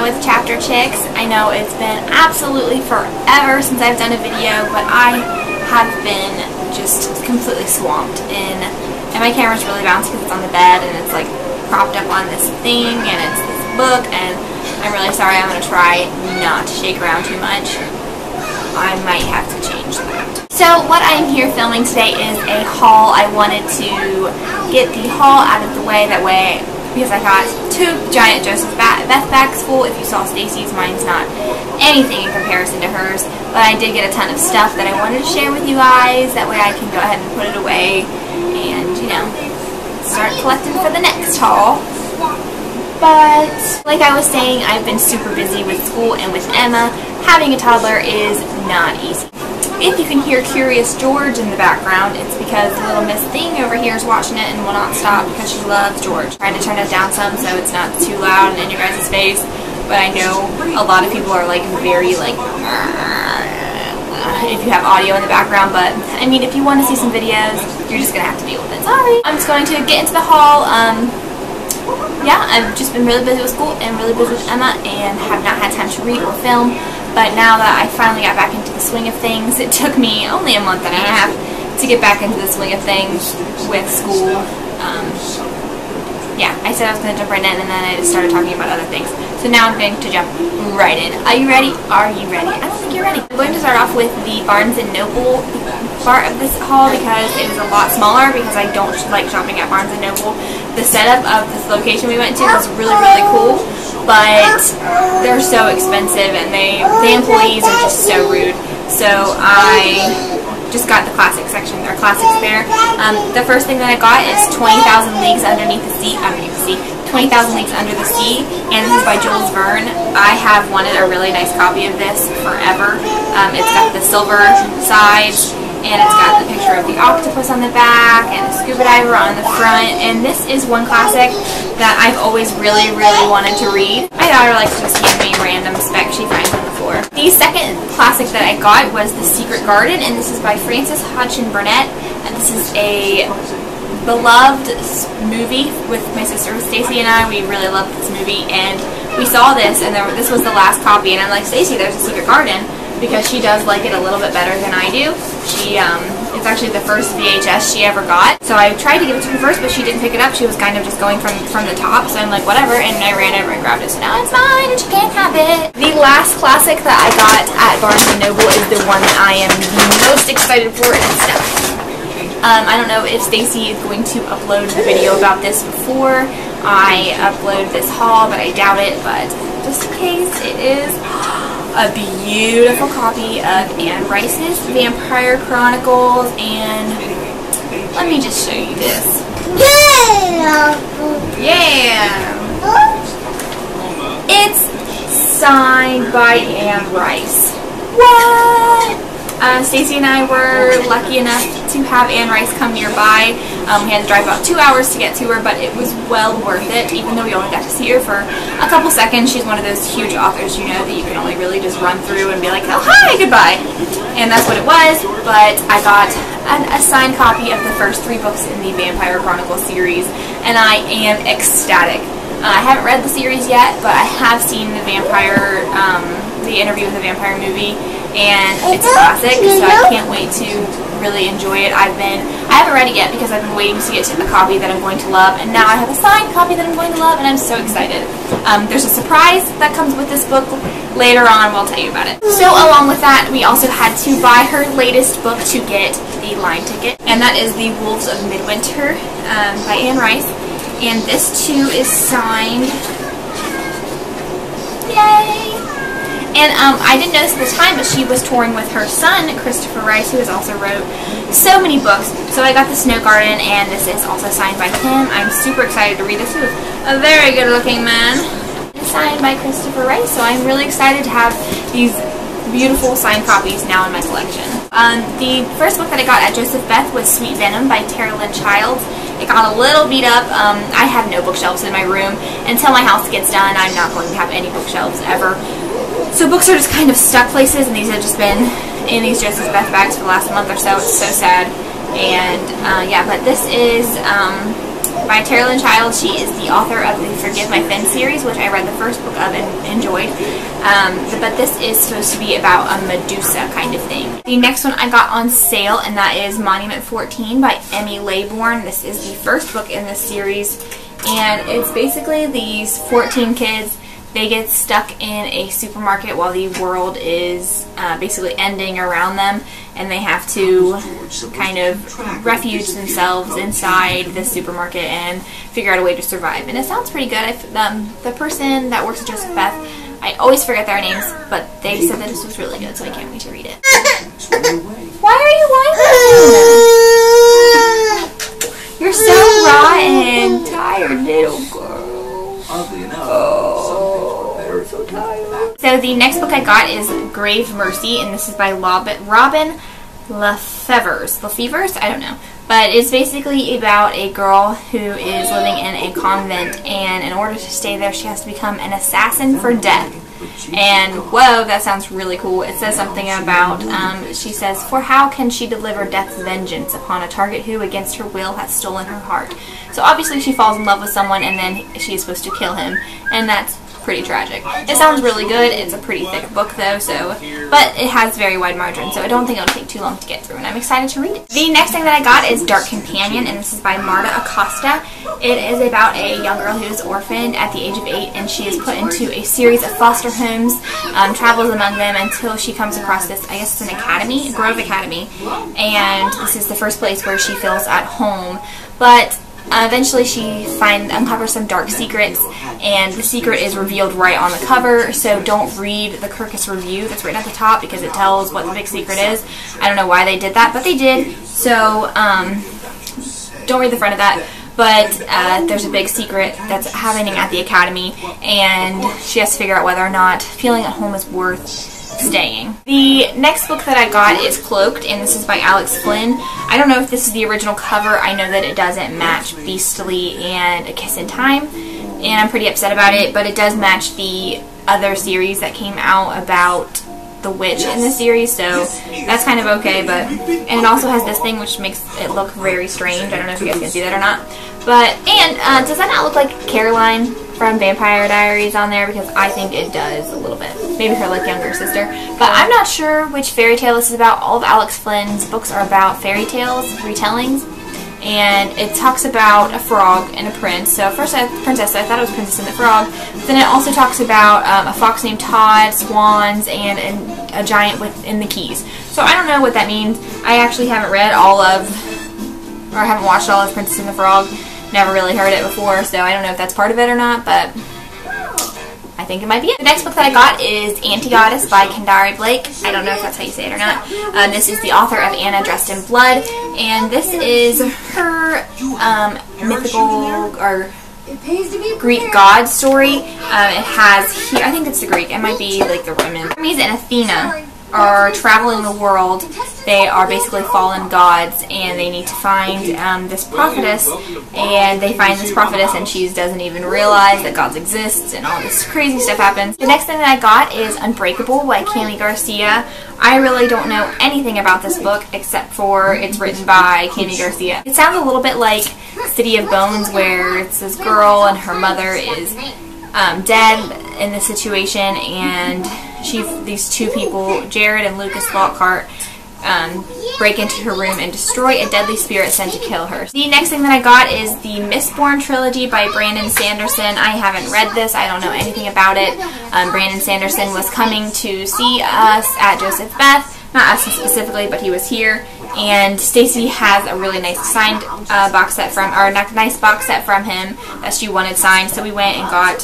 with Chapter Chicks. I know it's been absolutely forever since I've done a video, but I have been just completely swamped and my camera's really bouncy because it's on the bed and it's like propped up on this thing and it's this book, and I'm really sorry. I'm going to try not to shake around too much. I might have to change that. So what I'm here filming today is a haul. I wanted to get the haul out of the way, because I got two giant Beth bags full. If you saw Stacy's, mine's not anything in comparison to hers, but I did get a ton of stuff that I wanted to share with you guys. That way I can go ahead and put it away and, you know, start collecting for the next haul. But like I was saying, I've been super busy with school and with Emma. Having a toddler is not easy. If you can hear Curious George in the background, it's because little Miss Thing over here is watching it and will not stop because she loves George. Trying to turn it down some so it's not too loud and in your guys' face, but I know a lot of people are like very like if you have audio in the background, but I mean, if you want to see some videos, you're just gonna have to deal with it. Sorry. I'm just going to get into the haul. Yeah, I've just been really busy with school and really busy with Emma and have not had time to read or film. But now that I finally got back into the swing of things, it took me only a month and a half to get back into the swing of things with school. Yeah, I said I was going to jump right in and then I just started talking about other things. So now I'm going to jump right in. Are you ready? Are you ready? I don't think you're ready. I'm going to start off with the Barnes & Noble part of this haul because it was a lot smaller because I don't like shopping at Barnes & Noble. The setup of this location we went to was really, really cool, but they're so expensive and the employees are just so rude. So I just got the classic section. There are classics there. The first thing that I got is 20,000 Leagues Underneath the Sea. 20,000 Leagues Under the Sea, and this is by Jules Verne. I have wanted a really nice copy of this forever. It's got the silver sides, and it's got the picture of the octopus on the back and a scuba diver on the front, and this is one classic that I've always really, really wanted to read. My daughter likes to just give me random specs she finds on the floor. The second classic that I got was The Secret Garden, and this is by Frances Hodgson Burnett, and this is a beloved movie with my sister Stacy and I. We really loved this movie, and we saw this, and this was the last copy, and I'm like, Stacy, there's a Secret Garden, because she does like it a little bit better than I do. It's actually the first VHS she ever got, so I tried to give it to her first, but she didn't pick it up. She was kind of just going from the top, so I'm like, whatever, and I ran over and grabbed it, so now it's mine, and she can't have it. The last classic that I got at Barnes & Noble is the one that I am the most excited for, and stuff. I don't know if Stacy is going to upload the video about this before I upload this haul, but I doubt it, but just in case, it is a beautiful copy of Anne Rice's Vampire Chronicles, and let me just show you this. Yeah! It's signed by Anne Rice. What? Stacy and I were lucky enough to have Anne Rice come nearby. We had to drive about 2 hours to get to her, but it was well worth it, even though we only got to see her for a couple seconds. She's one of those huge authors, you know, that you can only really just run through and be like, oh, hi, goodbye. And that's what it was, but I got a signed copy of the first 3 books in the Vampire Chronicles series, and I am ecstatic. I haven't read the series yet, but I have seen the Interview with the Vampire movie, and it's a classic, so I can't wait to really enjoy it. I haven't read it yet because I've been waiting to get to the copy that I'm going to love, and now I have a signed copy that I'm going to love, and I'm so excited. There's a surprise that comes with this book later on. We'll tell you about it. So along with that, we also had to buy her latest book to get the line ticket, and that is The Wolves of Midwinter by Anne Rice, and this too is signed. Yay! And I didn't notice at the time, but she was touring with her son, Christopher Rice, who has also wrote so many books. So I got the Snow Garden, and this is also signed by him. I'm super excited to read this. He was a very good-looking man. It's signed by Christopher Rice, so I'm really excited to have these beautiful signed copies now in my collection. The first book that I got at Joseph Beth was Sweet Venom by Tara Lynn Childs. It got a little beat up. I have no bookshelves in my room. Until my house gets done, I'm not going to have any bookshelves ever. So books are just kind of stuck places, and these have just been in these Joseph Beth bags for the last month or so. It's so sad. And yeah, but this is by Tara Lynn Childs. She is the author of the Forgive My Fin series, which I read the first book of and enjoyed. But this is supposed to be about a Medusa kind of thing. The next one I got on sale, and that is Monument 14 by Emmy Laybourne. This is the first book in this series, and it's basically these 14 kids. They get stuck in a supermarket while the world is basically ending around them, and they have to kind of refuge themselves inside the supermarket and figure out a way to survive. And it sounds pretty good. The person that works at Joseph Beth, I always forget their names, but they said that this was really good, so I can't wait to read it. Why are you whining? You're so rotten, tired little girl. Oh, so tired. So the next book I got is Grave Mercy, and this is by Robin Lefevers. I don't know. But it's basically about a girl who is living in a convent, and in order to stay there, she has to become an assassin for death. And whoa, that sounds really cool. It says something about, she says, for how can she deliver death's vengeance upon a target who, against her will, has stolen her heart? So obviously she falls in love with someone, and then she's supposed to kill him, and that's pretty tragic. It sounds really good. It's a pretty thick book though, but it has very wide margins, so I don't think it'll take too long to get through, and I'm excited to read it. The next thing that I got is Dark Companion, and this is by Marta Acosta. It is about a young girl who is orphaned at the age of 8, and she is put into a series of foster homes, travels among them until she comes across this, I guess it's an academy, a Grove Academy, and this is the first place where she feels at home. But eventually she uncovers some dark secrets, and the secret is revealed right on the cover, so don't read the Kirkus review that's written at the top because it tells what the big secret is. I don't know why they did that, but they did, so don't read the front of that. But there's a big secret that's happening at the academy, and she has to figure out whether or not feeling at home is worth staying. The next book that I got is Cloaked, and this is by Alex Flynn. I don't know if this is the original cover. I know that it doesn't match Beastly and A Kiss in Time, and I'm pretty upset about it, but it does match the other series that came out about the witch in the series, so that's kind of okay. And it also has this thing which makes it look very strange. I don't know if you guys can see that or not. Does that not look like Caroline from Vampire Diaries on there? Because I think it does a little bit. Maybe her like younger sister. But I'm not sure which fairy tale this is about. All of Alex Flynn's books are about fairy tales, retellings. And it talks about a frog and a prince. So first I thought it was Princess and the Frog. But then it also talks about a fox named Todd, swans, and a giant within the keys. So I don't know what that means. I actually haven't read I haven't watched all of Princess and the Frog. Never really heard it before, so I don't know if that's part of it or not, but I think it might be it. The next book that I got is Anti-Goddess by Kendari Blake. I don't know if that's how you say it or not. This is the author of Anna Dressed in Blood, and this is her mythical or Greek god story. It has here, I think it's the Greek, it might be like the Roman. Hermes and Athena are traveling the world. They are basically fallen gods, and they need to find this prophetess, and they find this prophetess, and she doesn't even realize that gods exist, and all this crazy stuff happens. The next thing that I got is Unbreakable by Cami Garcia. I really don't know anything about this book except for it's written by Cami Garcia. It sounds a little bit like City of Bones, where it's this girl and her mother is dead in this situation, and these two people, Jared and Lucas Lockhart, break into her room and destroy a deadly spirit sent to kill her. The next thing that I got is the Mistborn trilogy by Brandon Sanderson. I haven't read this. I don't know anything about it. Brandon Sanderson was coming to see us at Joseph Beth. Not us specifically, but he was here. And Stacy has a really nice signed box set from him that she wanted signed. So we went and got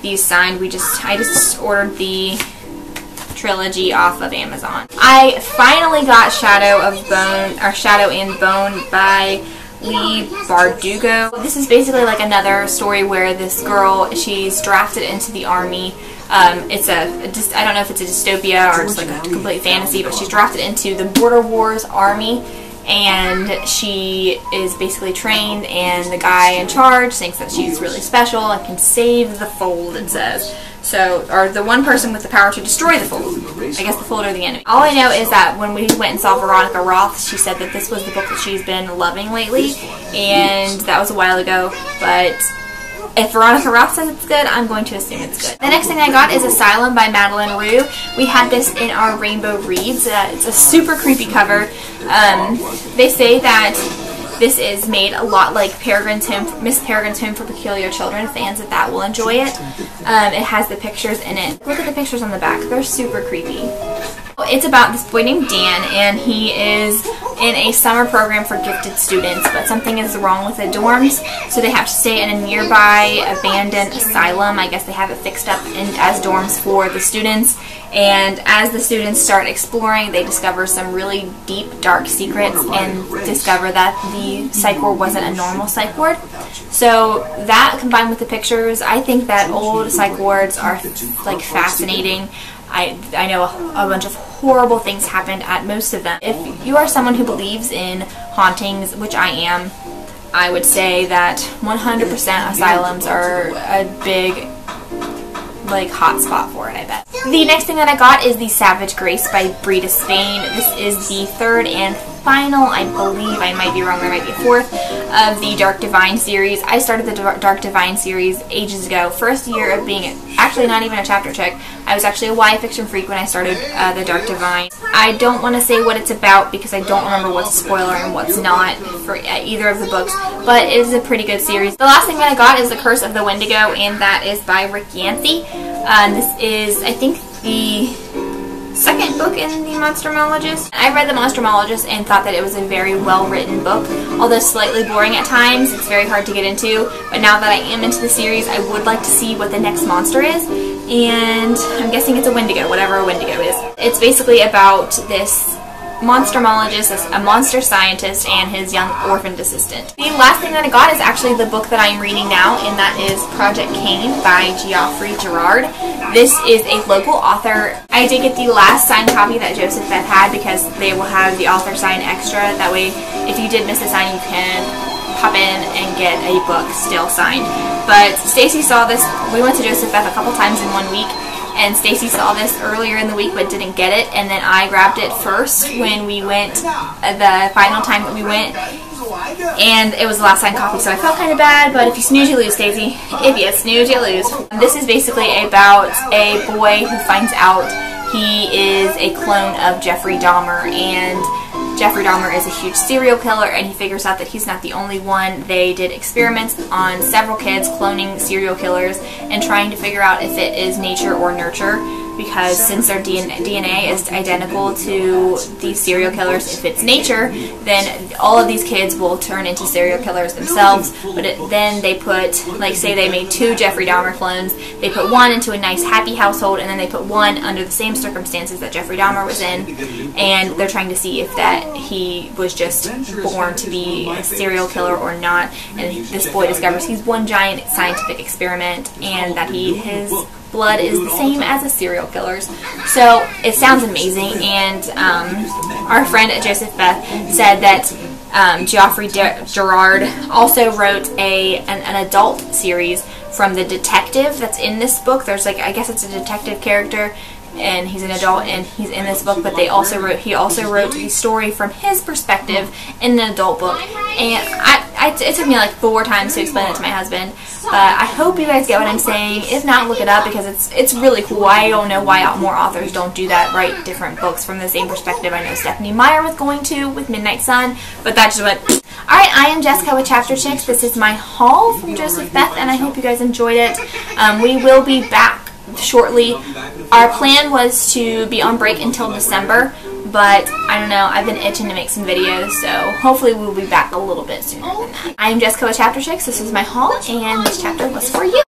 these signed. I just ordered the trilogy off of Amazon. I finally got Shadow and Bone by Lee Bardugo. This is basically like another story where this girl, she's drafted into the army. I don't know if it's a dystopia or it's like a complete fantasy, but she's drafted into the Border Wars army, and she is basically trained, and the guy in charge thinks that she's really special and can save the fold, it says. Or the one person with the power to destroy the fold. I guess the fold are the enemy. All I know is that when we went and saw Veronica Roth, she said that this was the book that she's been loving lately, and that was a while ago, but if Veronica Roth says it's good, I'm going to assume it's good. The next thing I got is Asylum by Madeline Rue. We had this in our Rainbow Reads. It's a super creepy cover. They say that this is made a lot like Miss Peregrine's Home for Peculiar Children. Fans of that will enjoy it. It has the pictures in it. Look at the pictures on the back. They're super creepy. It's about this boy named Dan, and he is in a summer program for gifted students, but something is wrong with the dorms, so they have to stay in a nearby abandoned asylum. I guess they have it fixed up as dorms for the students, and as the students start exploring, they discover some really deep, dark secrets and discover that the psych ward wasn't a normal psych ward. So that, combined with the pictures, I think that old psych wards are like fascinating. I know a bunch of horrible things happened at most of them. If you are someone who believes in hauntings, which I am, I would say that 100% asylums are a big, like, hot spot for it, I bet. The next thing that I got is The Savage Grace by Brita Spain. This is the third and final, I believe, I might be wrong, there might be a fourth, of the Dark Divine series. I started the Dark Divine series ages ago. First year of being actually not even a chapter chick. I was actually a YA fiction freak when I started the Dark Divine. I don't want to say what it's about because I don't remember what's a spoiler and what's not for either of the books, but it is a pretty good series. The last thing that I got is The Curse of the Wendigo, and that is by Rick Yancey. This is, I think, the second book in the Monstermologist. I read the Monstermologist and thought that it was a very well-written book. Although slightly boring at times, it's very hard to get into, but now that I am into the series, I would like to see what the next monster is, and I'm guessing it's a Wendigo, whatever a Wendigo is. It's basically about this monstermologist, a monster scientist, and his young orphaned assistant. The last thing that I got is actually the book that I'm reading now, and that is Project Cain by Geoffrey Gerard. This is a local author. I did get the last signed copy that Joseph Beth had because they will have the author sign extra. That way, if you did miss a sign, you can pop in and get a book still signed. But Stacy saw this. We went to Joseph Beth a couple times in 1 week, and Stacy saw this earlier in the week but didn't get it, and then I grabbed it first when we went, the final time that we went, and it was the last signed copy, so I felt kind of bad, but if you snooze, you lose, Stacy. If you snooze, you lose. This is basically about a boy who finds out he is a clone of Jeffrey Dahmer, and Jeffrey Dahmer is a huge serial killer, and he figures out that he's not the only one. They did experiments on several kids cloning serial killers and trying to figure out if it is nature or nurture, because since their DNA is identical to these serial killers, if it's nature, then all of these kids will turn into serial killers themselves. But then they put, like, say they made 2 Jeffrey Dahmer clones, they put one into a nice happy household, and then they put one under the same circumstances that Jeffrey Dahmer was in, and they're trying to see if that he was just born to be a serial killer or not. And this boy discovers he's one giant scientific experiment, and that his blood is the same as a serial killer's. So it sounds amazing, and our friend at Joseph Beth said that Geoffrey Gerard also wrote an adult series from the detective that's in this book. There's, like, I guess it's a detective character, and he's an adult, and he's in this book, but he also wrote the story from his perspective in an adult book, and it took me like 4 times to explain it to my husband, but I hope you guys get what I'm saying. If not, look it up, because it's really cool. I don't know why more authors don't do that, write different books from the same perspective. I know Stephanie Meyer was going to with Midnight Sun, but that's just what... Alright, I am Jessica with Chapter Chicks. This is my haul from Joseph Beth, and I hope you guys enjoyed it. We will be back shortly. Our plan was to be on break until December, but I don't know, I've been itching to make some videos, so hopefully we'll be back a little bit sooner than that. I am Jessica with Chapter Chicks. This is my haul, and this chapter was for you.